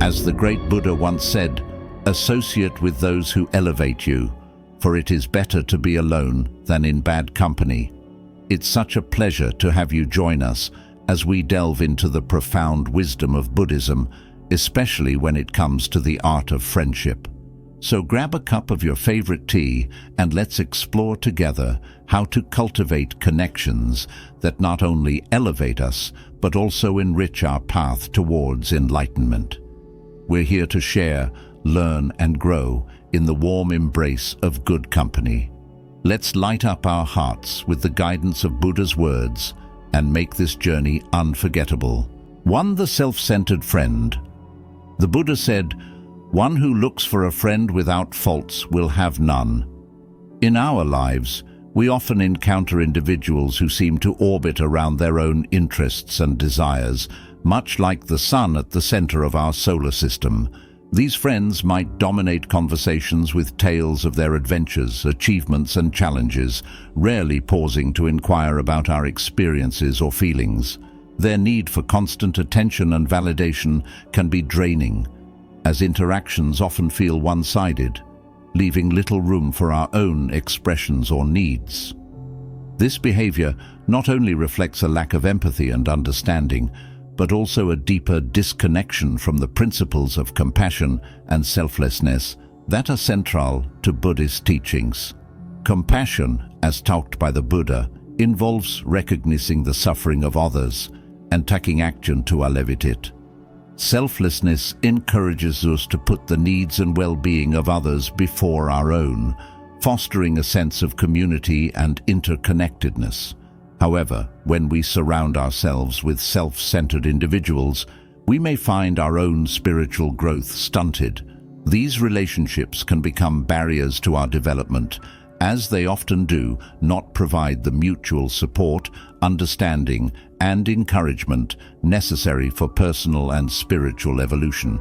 As the great Buddha once said, "Associate with those who elevate you, for it is better to be alone than in bad company." It's such a pleasure to have you join us as we delve into the profound wisdom of Buddhism, especially when it comes to the art of friendship. So grab a cup of your favorite tea and let's explore together how to cultivate connections that not only elevate us, but also enrich our path towards enlightenment. We're here to share, learn, and grow in the warm embrace of good company. Let's light up our hearts with the guidance of Buddha's words and make this journey unforgettable. 1. The self-centered friend. The Buddha said, "One who looks for a friend without faults will have none." In our lives, we often encounter individuals who seem to orbit around their own interests and desires, much like the sun at the center of our solar system. These friends might dominate conversations with tales of their adventures, achievements, and challenges, rarely pausing to inquire about our experiences or feelings. Their need for constant attention and validation can be draining, as interactions often feel one-sided, leaving little room for our own expressions or needs. This behavior not only reflects a lack of empathy and understanding, but also a deeper disconnection from the principles of compassion and selflessness that are central to Buddhist teachings. Compassion, as taught by the Buddha, involves recognizing the suffering of others and taking action to alleviate it. Selflessness encourages us to put the needs and well-being of others before our own, fostering a sense of community and interconnectedness. However, when we surround ourselves with self-centered individuals, we may find our own spiritual growth stunted. These relationships can become barriers to our development, as they often do not provide the mutual support, understanding, and encouragement necessary for personal and spiritual evolution.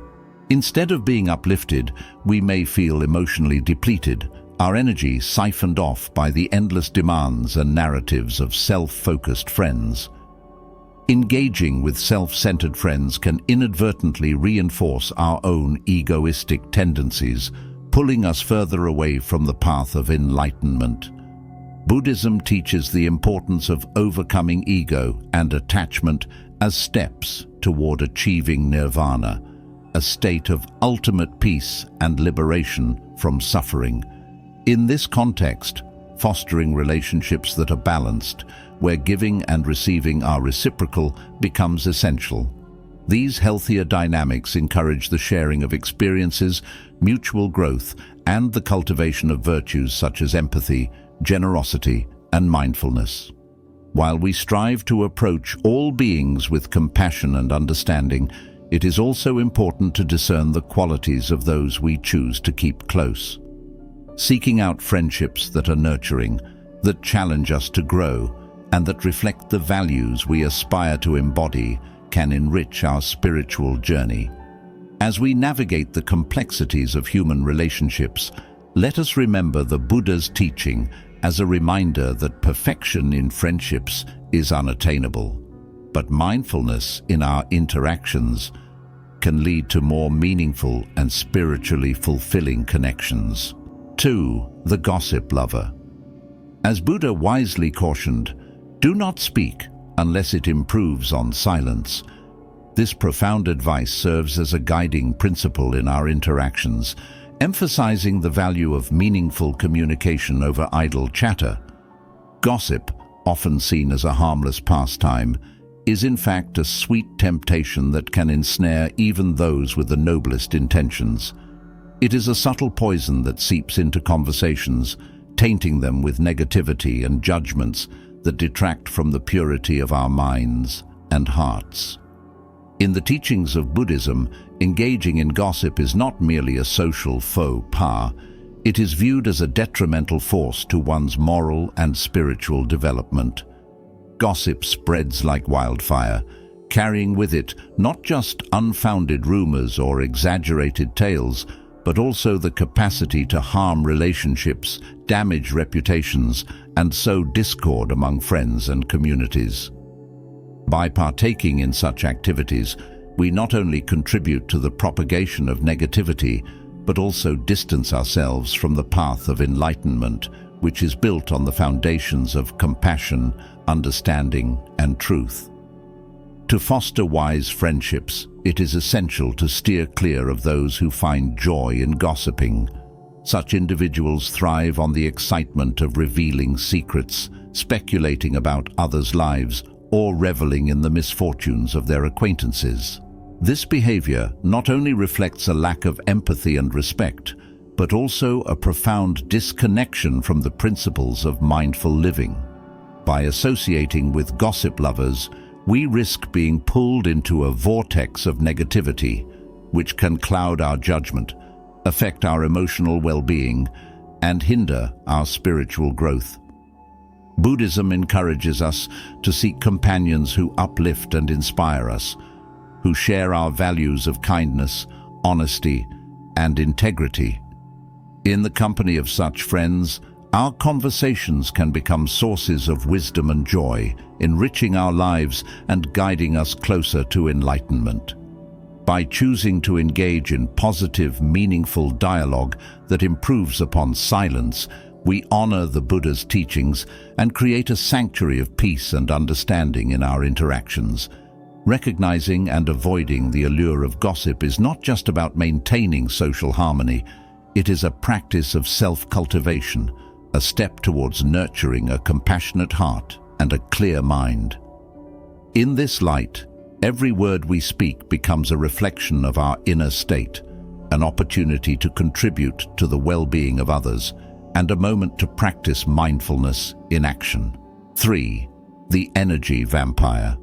Instead of being uplifted, we may feel emotionally depleted, our energy siphoned off by the endless demands and narratives of self-focused friends. Engaging with self-centered friends can inadvertently reinforce our own egoistic tendencies, pulling us further away from the path of enlightenment. Buddhism teaches the importance of overcoming ego and attachment as steps toward achieving nirvana, a state of ultimate peace and liberation from suffering. In this context, fostering relationships that are balanced, where giving and receiving are reciprocal, becomes essential. These healthier dynamics encourage the sharing of experiences, mutual growth, and the cultivation of virtues such as empathy, generosity, and mindfulness. While we strive to approach all beings with compassion and understanding, it is also important to discern the qualities of those we choose to keep close. Seeking out friendships that are nurturing, that challenge us to grow, and that reflect the values we aspire to embody can enrich our spiritual journey. As we navigate the complexities of human relationships, let us remember the Buddha's teaching as a reminder that perfection in friendships is unattainable, but mindfulness in our interactions can lead to more meaningful and spiritually fulfilling connections. 2. The gossip lover. As Buddha wisely cautioned, do not speak unless it improves on silence. This profound advice serves as a guiding principle in our interactions, emphasizing the value of meaningful communication over idle chatter. Gossip, often seen as a harmless pastime, is in fact a sweet temptation that can ensnare even those with the noblest intentions. It is a subtle poison that seeps into conversations, tainting them with negativity and judgments that detract from the purity of our minds and hearts. In the teachings of Buddhism, engaging in gossip is not merely a social faux pas. It is viewed as a detrimental force to one's moral and spiritual development. Gossip spreads like wildfire, carrying with it not just unfounded rumors or exaggerated tales, but also the capacity to harm relationships, damage reputations, and sow discord among friends and communities. By partaking in such activities, we not only contribute to the propagation of negativity, but also distance ourselves from the path of enlightenment, which is built on the foundations of compassion, understanding, and truth. To foster wise friendships, it is essential to steer clear of those who find joy in gossiping. Such individuals thrive on the excitement of revealing secrets, speculating about others' lives, or reveling in the misfortunes of their acquaintances. This behavior not only reflects a lack of empathy and respect, but also a profound disconnection from the principles of mindful living. By associating with gossip lovers, we risk being pulled into a vortex of negativity, which can cloud our judgment, affect our emotional well-being, and hinder our spiritual growth. Buddhism encourages us to seek companions who uplift and inspire us, who share our values of kindness, honesty, and integrity. In the company of such friends, our conversations can become sources of wisdom and joy, enriching our lives and guiding us closer to enlightenment. By choosing to engage in positive, meaningful dialogue that improves upon silence, we honor the Buddha's teachings and create a sanctuary of peace and understanding in our interactions. Recognizing and avoiding the allure of gossip is not just about maintaining social harmony, it is a practice of self-cultivation, a step towards nurturing a compassionate heart and a clear mind. In this light, every word we speak becomes a reflection of our inner state, an opportunity to contribute to the well-being of others, and a moment to practice mindfulness in action. 3. The energy vampire.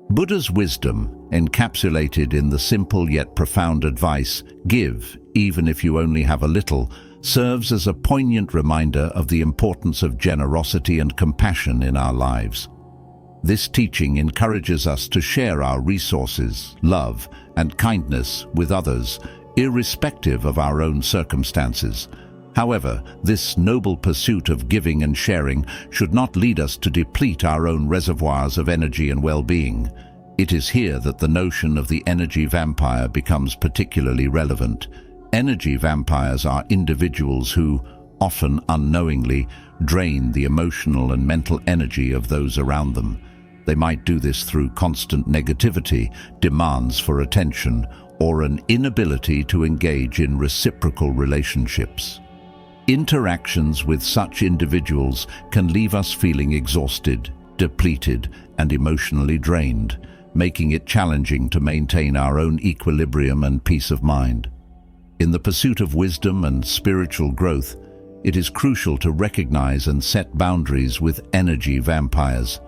Buddha's wisdom, encapsulated in the simple yet profound advice, "Give, even if you only have a little," serves as a poignant reminder of the importance of generosity and compassion in our lives. This teaching encourages us to share our resources, love, and kindness with others, irrespective of our own circumstances. However, this noble pursuit of giving and sharing should not lead us to deplete our own reservoirs of energy and well-being. It is here that the notion of the energy vampire becomes particularly relevant. Energy vampires are individuals who, often unknowingly, drain the emotional and mental energy of those around them. They might do this through constant negativity, demands for attention, or an inability to engage in reciprocal relationships. Interactions with such individuals can leave us feeling exhausted, depleted, and emotionally drained, making it challenging to maintain our own equilibrium and peace of mind. In the pursuit of wisdom and spiritual growth, it is crucial to recognize and set boundaries with energy vampires.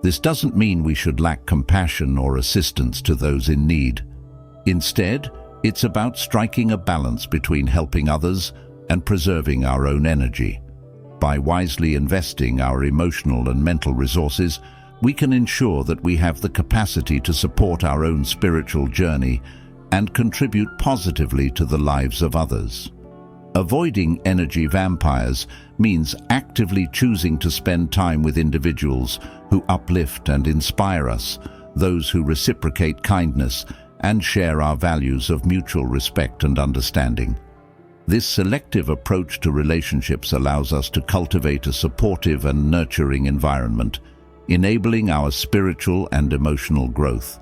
This doesn't mean we should lack compassion or assistance to those in need. Instead, it's about striking a balance between helping others and preserving our own energy. By wisely investing our emotional and mental resources, we can ensure that we have the capacity to support our own spiritual journey and contribute positively to the lives of others. Avoiding energy vampires means actively choosing to spend time with individuals who uplift and inspire us, those who reciprocate kindness and share our values of mutual respect and understanding. This selective approach to relationships allows us to cultivate a supportive and nurturing environment, enabling our spiritual and emotional growth.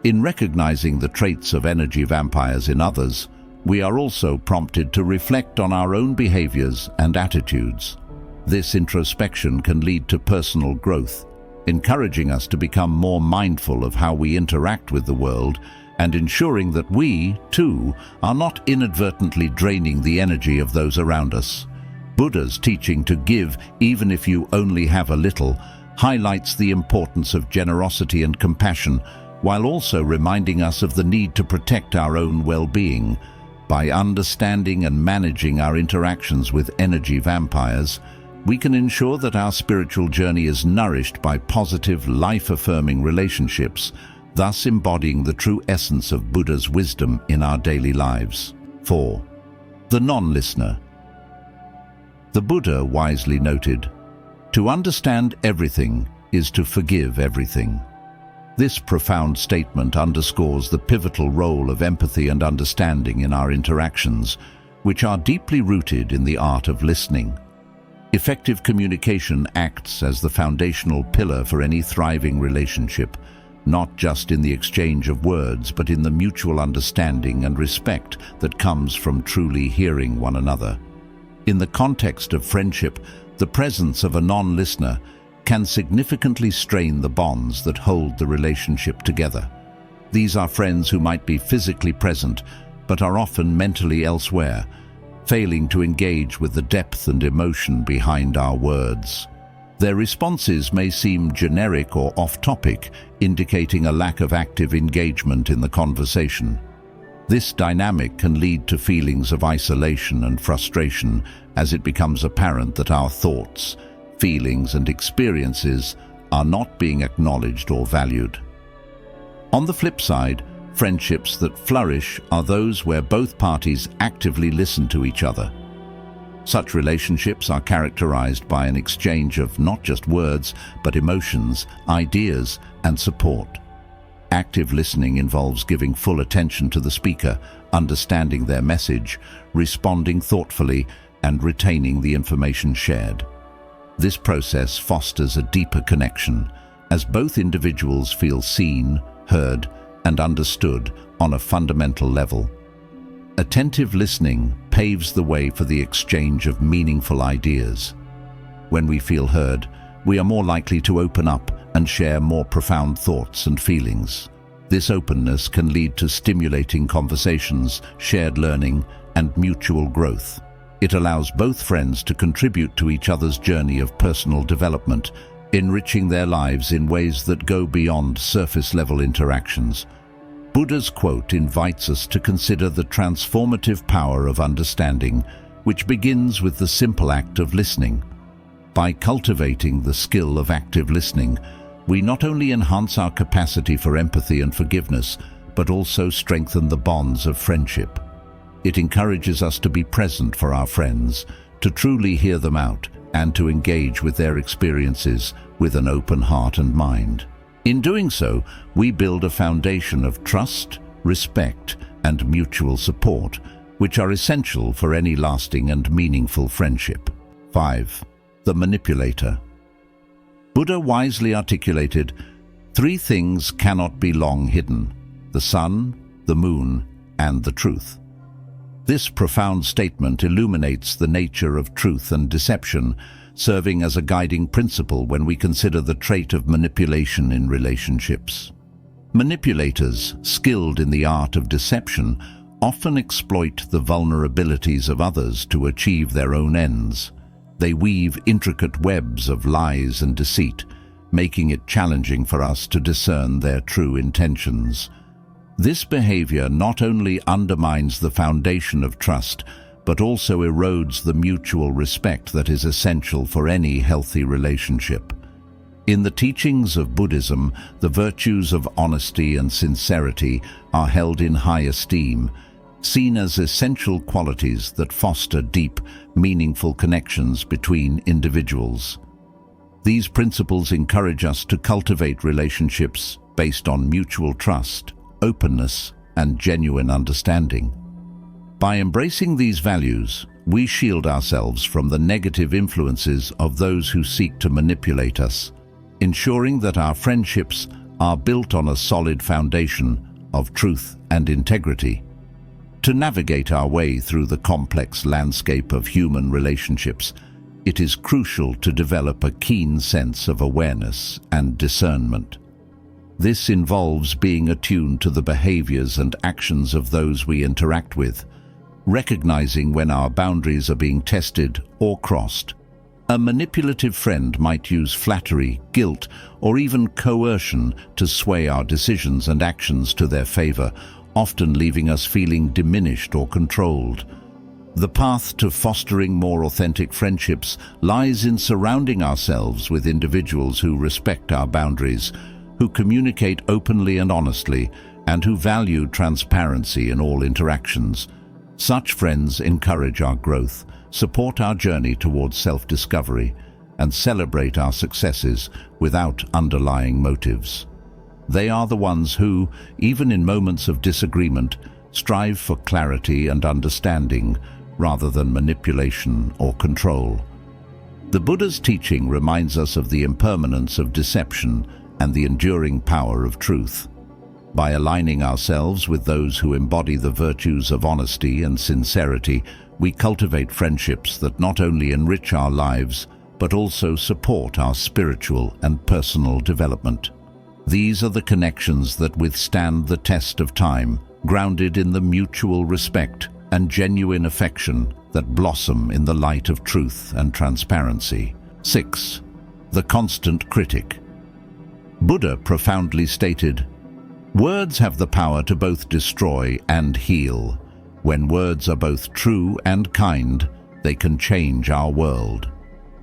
In recognizing the traits of energy vampires in others, we are also prompted to reflect on our own behaviors and attitudes. This introspection can lead to personal growth, encouraging us to become more mindful of how we interact with the world and ensuring that we, too, are not inadvertently draining the energy of those around us. Buddha's teaching to give, even if you only have a little, highlights the importance of generosity and compassion, while also reminding us of the need to protect our own well-being. By understanding and managing our interactions with energy vampires, we can ensure that our spiritual journey is nourished by positive, life-affirming relationships, thus embodying the true essence of Buddha's wisdom in our daily lives. 4. The non-listener. The Buddha wisely noted, "To understand everything is to forgive everything." This profound statement underscores the pivotal role of empathy and understanding in our interactions, which are deeply rooted in the art of listening. Effective communication acts as the foundational pillar for any thriving relationship, not just in the exchange of words, but in the mutual understanding and respect that comes from truly hearing one another. In the context of friendship, the presence of a non-listener can significantly strain the bonds that hold the relationship together. These are friends who might be physically present, but are often mentally elsewhere, failing to engage with the depth and emotion behind our words. Their responses may seem generic or off-topic, indicating a lack of active engagement in the conversation. This dynamic can lead to feelings of isolation and frustration as it becomes apparent that our thoughts, feelings, and experiences are not being acknowledged or valued. On the flip side, friendships that flourish are those where both parties actively listen to each other. Such relationships are characterized by an exchange of not just words, but emotions, ideas, and support. Active listening involves giving full attention to the speaker, understanding their message, responding thoughtfully, and retaining the information shared. This process fosters a deeper connection, as both individuals feel seen, heard, and understood on a fundamental level. Attentive listening paves the way for the exchange of meaningful ideas. When we feel heard, we are more likely to open up and share more profound thoughts and feelings. This openness can lead to stimulating conversations, shared learning, and mutual growth. It allows both friends to contribute to each other's journey of personal development, enriching their lives in ways that go beyond surface-level interactions. Buddha's quote invites us to consider the transformative power of understanding, which begins with the simple act of listening. By cultivating the skill of active listening, we not only enhance our capacity for empathy and forgiveness, but also strengthen the bonds of friendship. It encourages us to be present for our friends, to truly hear them out, and to engage with their experiences with an open heart and mind. In doing so, we build a foundation of trust, respect, and mutual support, which are essential for any lasting and meaningful friendship. 5. The Manipulator. Buddha wisely articulated, "Three things cannot be long hidden: the sun, the moon, and the truth." This profound statement illuminates the nature of truth and deception, serving as a guiding principle when we consider the trait of manipulation in relationships. Manipulators, skilled in the art of deception, often exploit the vulnerabilities of others to achieve their own ends. They weave intricate webs of lies and deceit, making it challenging for us to discern their true intentions. This behavior not only undermines the foundation of trust, but also erodes the mutual respect that is essential for any healthy relationship. In the teachings of Buddhism, the virtues of honesty and sincerity are held in high esteem, seen as essential qualities that foster deep, meaningful connections between individuals. These principles encourage us to cultivate relationships based on mutual trust, openness, and genuine understanding. By embracing these values, we shield ourselves from the negative influences of those who seek to manipulate us, ensuring that our friendships are built on a solid foundation of truth and integrity. To navigate our way through the complex landscape of human relationships, it is crucial to develop a keen sense of awareness and discernment. This involves being attuned to the behaviors and actions of those we interact with, recognizing when our boundaries are being tested or crossed. A manipulative friend might use flattery, guilt, or even coercion to sway our decisions and actions to their favor, often leaving us feeling diminished or controlled. The path to fostering more authentic friendships lies in surrounding ourselves with individuals who respect our boundaries, who communicate openly and honestly, and who value transparency in all interactions. Such friends encourage our growth, support our journey towards self-discovery, and celebrate our successes without underlying motives. They are the ones who, even in moments of disagreement, strive for clarity and understanding rather than manipulation or control. The Buddha's teaching reminds us of the impermanence of deception and the enduring power of truth. By aligning ourselves with those who embody the virtues of honesty and sincerity, we cultivate friendships that not only enrich our lives, but also support our spiritual and personal development. These are the connections that withstand the test of time, grounded in the mutual respect and genuine affection that blossom in the light of truth and transparency. 6. The Constant Critic. Buddha profoundly stated, "Words have the power to both destroy and heal. When words are both true and kind, they can change our world."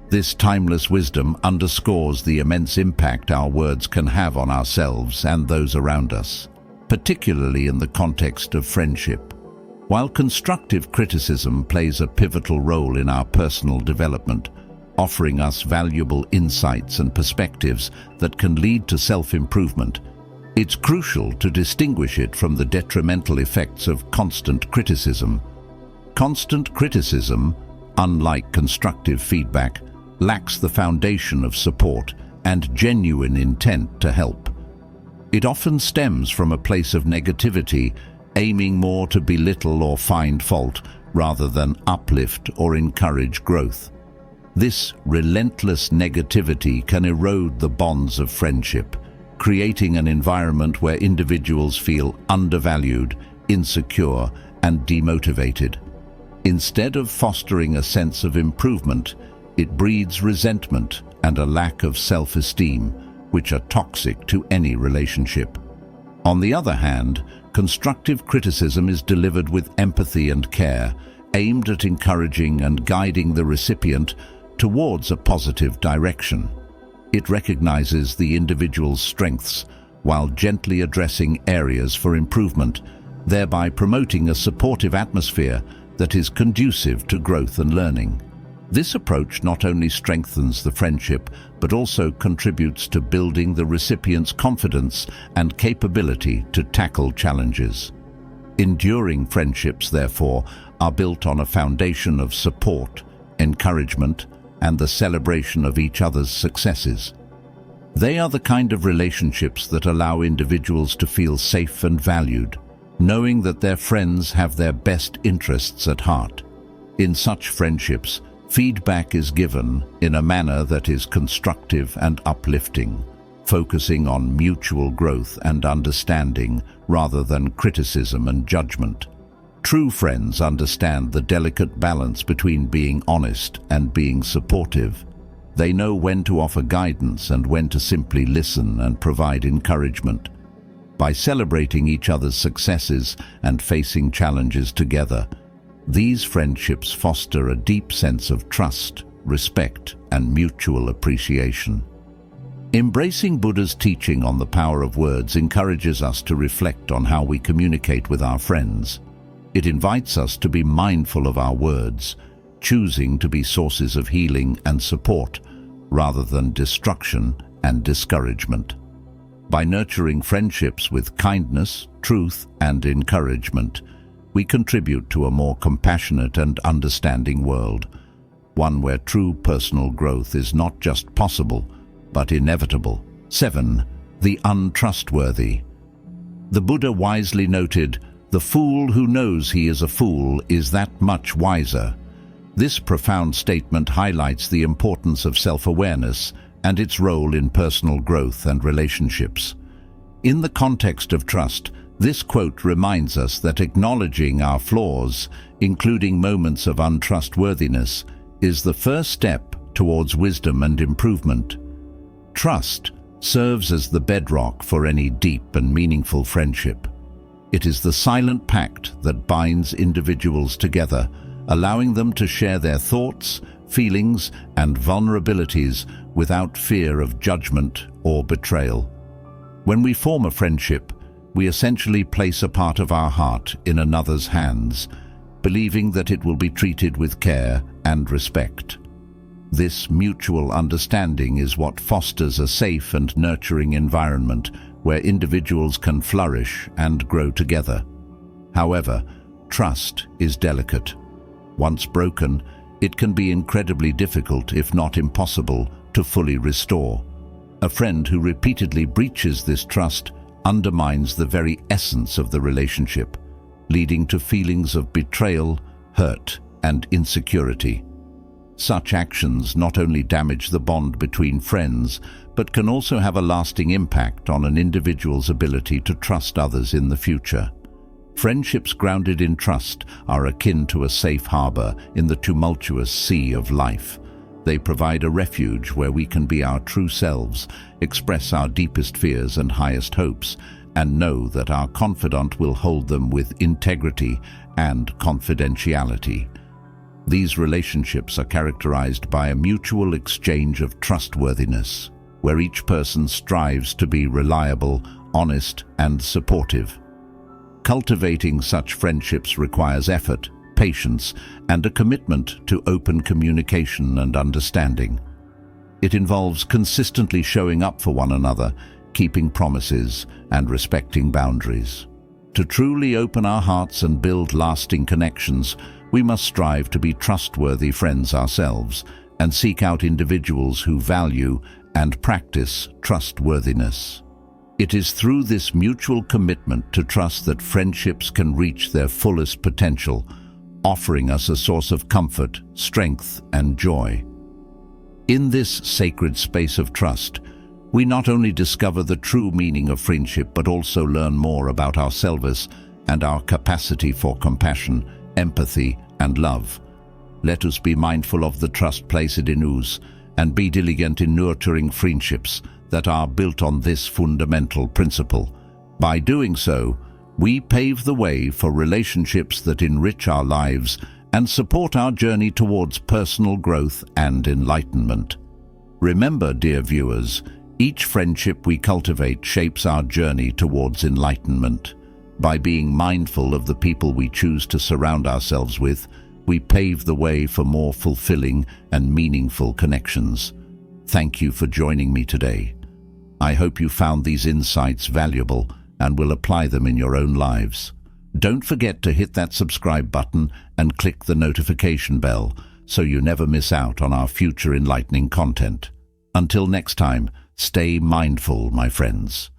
This timeless wisdom underscores the immense impact our words can have on ourselves and those around us, particularly in the context of friendship. While constructive criticism plays a pivotal role in our personal development, offering us valuable insights and perspectives that can lead to self-improvement, it's crucial to distinguish it from the detrimental effects of constant criticism. Constant criticism, unlike constructive feedback, lacks the foundation of support and genuine intent to help. It often stems from a place of negativity, aiming more to belittle or find fault rather than uplift or encourage growth. This relentless negativity can erode the bonds of friendship, creating an environment where individuals feel undervalued, insecure, and demotivated. Instead of fostering a sense of improvement, it breeds resentment and a lack of self-esteem, which are toxic to any relationship. On the other hand, constructive criticism is delivered with empathy and care, aimed at encouraging and guiding the recipient towards a positive direction. It recognizes the individual's strengths while gently addressing areas for improvement, thereby promoting a supportive atmosphere that is conducive to growth and learning. This approach not only strengthens the friendship, but also contributes to building the recipient's confidence and capability to tackle challenges. Enduring friendships, therefore, are built on a foundation of support, encouragement, and the celebration of each other's successes. They are the kind of relationships that allow individuals to feel safe and valued, knowing that their friends have their best interests at heart. In such friendships, feedback is given in a manner that is constructive and uplifting, focusing on mutual growth and understanding rather than criticism and judgment. True friends understand the delicate balance between being honest and being supportive. They know when to offer guidance and when to simply listen and provide encouragement. By celebrating each other's successes and facing challenges together, these friendships foster a deep sense of trust, respect, and mutual appreciation. Embracing Buddha's teaching on the power of words encourages us to reflect on how we communicate with our friends. It invites us to be mindful of our words, choosing to be sources of healing and support, rather than destruction and discouragement. By nurturing friendships with kindness, truth, and encouragement, we contribute to a more compassionate and understanding world, one where true personal growth is not just possible, but inevitable. 7. The Untrustworthy. The Buddha wisely noted, "The fool who knows he is a fool is that much wiser." This profound statement highlights the importance of self-awareness and its role in personal growth and relationships. In the context of trust, this quote reminds us that acknowledging our flaws, including moments of untrustworthiness, is the first step towards wisdom and improvement. Trust serves as the bedrock for any deep and meaningful friendship. It is the silent pact that binds individuals together, allowing them to share their thoughts, feelings, and vulnerabilities without fear of judgment or betrayal. When we form a friendship, we essentially place a part of our heart in another's hands, believing that it will be treated with care and respect. This mutual understanding is what fosters a safe and nurturing environment where individuals can flourish and grow together. However, trust is delicate. Once broken, it can be incredibly difficult, if not impossible, to fully restore. A friend who repeatedly breaches this trust undermines the very essence of the relationship, leading to feelings of betrayal, hurt, and insecurity. Such actions not only damage the bond between friends, but can also have a lasting impact on an individual's ability to trust others in the future. Friendships grounded in trust are akin to a safe harbor in the tumultuous sea of life. They provide a refuge where we can be our true selves, express our deepest fears and highest hopes, and know that our confidant will hold them with integrity and confidentiality. These relationships are characterized by a mutual exchange of trustworthiness, where each person strives to be reliable, honest, and supportive. Cultivating such friendships requires effort, patience, and a commitment to open communication and understanding. It involves consistently showing up for one another, keeping promises, and respecting boundaries. To truly open our hearts and build lasting connections, we must strive to be trustworthy friends ourselves and seek out individuals who value and practice trustworthiness. It is through this mutual commitment to trust that friendships can reach their fullest potential, offering us a source of comfort, strength, and joy. In this sacred space of trust, we not only discover the true meaning of friendship, but also learn more about ourselves and our capacity for compassion, empathy, and love. Let us be mindful of the trust placed in us, and be diligent in nurturing friendships that are built on this fundamental principle. By doing so, we pave the way for relationships that enrich our lives and support our journey towards personal growth and enlightenment. Remember, dear viewers, each friendship we cultivate shapes our journey towards enlightenment. By being mindful of the people we choose to surround ourselves with, we pave the way for more fulfilling and meaningful connections. Thank you for joining me today. I hope you found these insights valuable and will apply them in your own lives. Don't forget to hit that subscribe button and click the notification bell so you never miss out on our future enlightening content. Until next time, stay mindful, my friends.